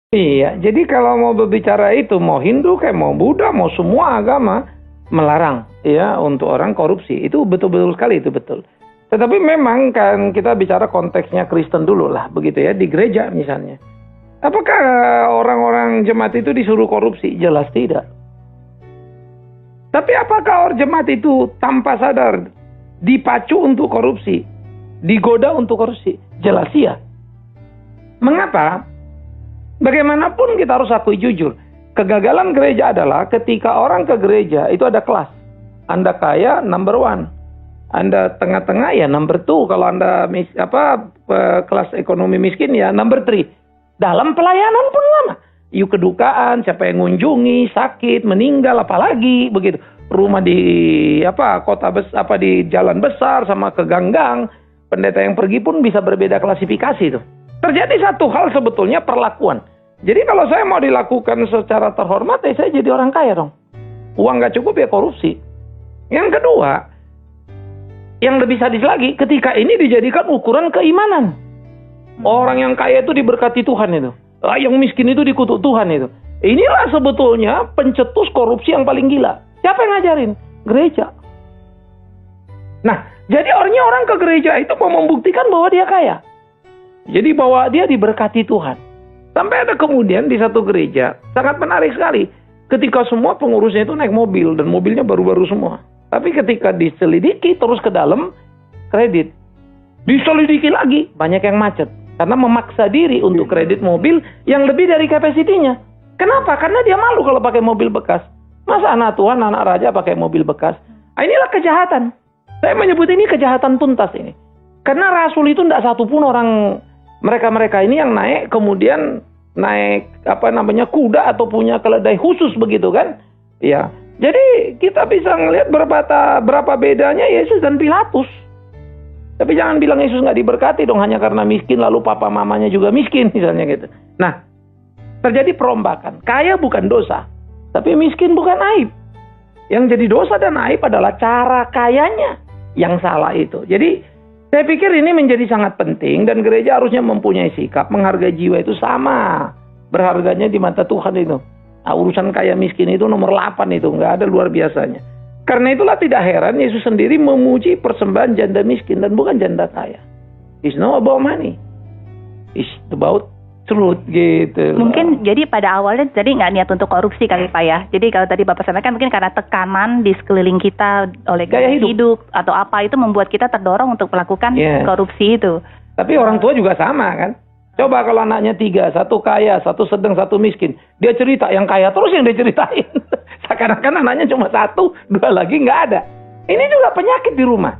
Iya, jadi kalau mau berbicara itu, mau Hindu kayak mau Buddha, mau semua agama melarang ya untuk orang korupsi. Itu betul-betul sekali, itu betul. Tetapi memang kan kita bicara konteksnya Kristen dulu lah, begitu ya, di gereja misalnya. Apakah orang-orang jemaat itu disuruh korupsi? Jelas tidak. Tapi apakah orang jemaat itu tanpa sadar dipacu untuk korupsi? Digoda untuk korupsi? Jelas iya. Mengapa? Bagaimanapun kita harus akui jujur. Kegagalan gereja adalah ketika orang ke gereja itu ada kelas. Anda kaya, number one. Anda tengah-tengah, ya number two. Kalau Anda kelas ekonomi miskin, ya number three. Dalam pelayanan pun sama. Yuk kedukaan, siapa yang ngunjungi, sakit, meninggal, apalagi begitu. Rumah di kota besar, di jalan besar sama ke ganggang. Pendeta yang pergi pun bisa berbeda klasifikasi tuh. Terjadi satu hal sebetulnya perlakuan. Jadi kalau saya mau dilakukan secara terhormat, ya saya jadi orang kaya dong. Uang nggak cukup ya korupsi. Yang kedua, yang lebih sadis lagi, ketika ini dijadikan ukuran keimanan. Orang yang kaya itu diberkati Tuhan itu. Yang miskin itu dikutuk Tuhan itu. Inilah sebetulnya pencetus korupsi yang paling gila. Siapa yang ngajarin? Gereja. Nah, jadi orang ke gereja itu mau membuktikan bahwa dia kaya. Jadi bahwa dia diberkati Tuhan. Sampai ada kemudian di satu gereja, sangat menarik sekali. Ketika semua pengurusnya itu naik mobil, dan mobilnya baru-baru semua. Tapi ketika diselidiki terus ke dalam, kredit. Diselidiki lagi, banyak yang macet. Karena memaksa diri untuk kredit mobil yang lebih dari kapasitinya. Kenapa? Karena dia malu kalau pakai mobil bekas. Masa anak Tuhan, anak raja pakai mobil bekas? Nah, inilah kejahatan. Saya menyebut ini kejahatan tuntas ini. Karena rasul itu tidak satupun orang mereka ini yang naik kemudian naik kuda atau punya keledai khusus begitu kan? Ya. Jadi kita bisa ngelihat berapa bedanya Yesus dan Pilatus. Tapi jangan bilang Yesus nggak diberkati dong hanya karena miskin lalu papa mamanya juga miskin misalnya gitu. Nah, terjadi perombakan. Kaya bukan dosa, tapi miskin bukan aib. Yang jadi dosa dan aib adalah cara kayanya yang salah itu. Jadi saya pikir ini menjadi sangat penting dan gereja harusnya mempunyai sikap menghargai jiwa itu sama berharganya di mata Tuhan itu. Nah, urusan kaya miskin itu nomor 8 itu, nggak ada luar biasanya. Karena itulah tidak heran Yesus sendiri memuji persembahan janda miskin dan bukan janda kaya. It's not about money. It's about truth gitu. Mungkin jadi pada awalnya jadi nggak niat untuk korupsi kali Pak ya. Jadi kalau tadi Bapak sampaikan mungkin karena tekanan di sekeliling kita oleh gaya hidup atau apa itu membuat kita terdorong untuk melakukan korupsi itu. Tapi orang tua juga sama kan. Coba kalau anaknya 3, 1 kaya, 1 sedang, 1 miskin. Dia cerita yang kaya terus yang dia ceritain. Seakan-akan anaknya cuma 1, 2 lagi nggak ada. Ini juga penyakit di rumah.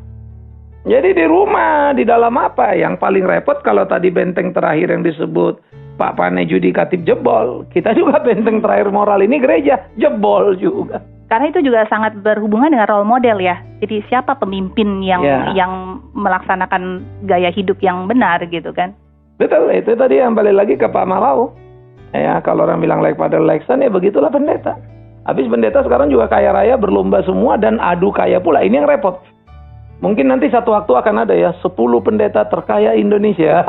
Jadi di rumah, di dalam apa? Yang paling repot kalau tadi benteng terakhir yang disebut Pak Pane Judikatif jebol. Kita juga benteng terakhir moral ini gereja jebol juga. Karena itu juga sangat berhubungan dengan role model ya. Jadi siapa pemimpin yang melaksanakan gaya hidup yang benar gitu kan. Betul, itu tadi yang balik lagi ke Pak Malau. Ya, kalau orang bilang like father like son, ya begitulah pendeta. Habis pendeta sekarang juga kaya raya berlomba semua dan adu kaya pula. Ini yang repot. Mungkin nanti satu waktu akan ada ya 10 pendeta terkaya Indonesia.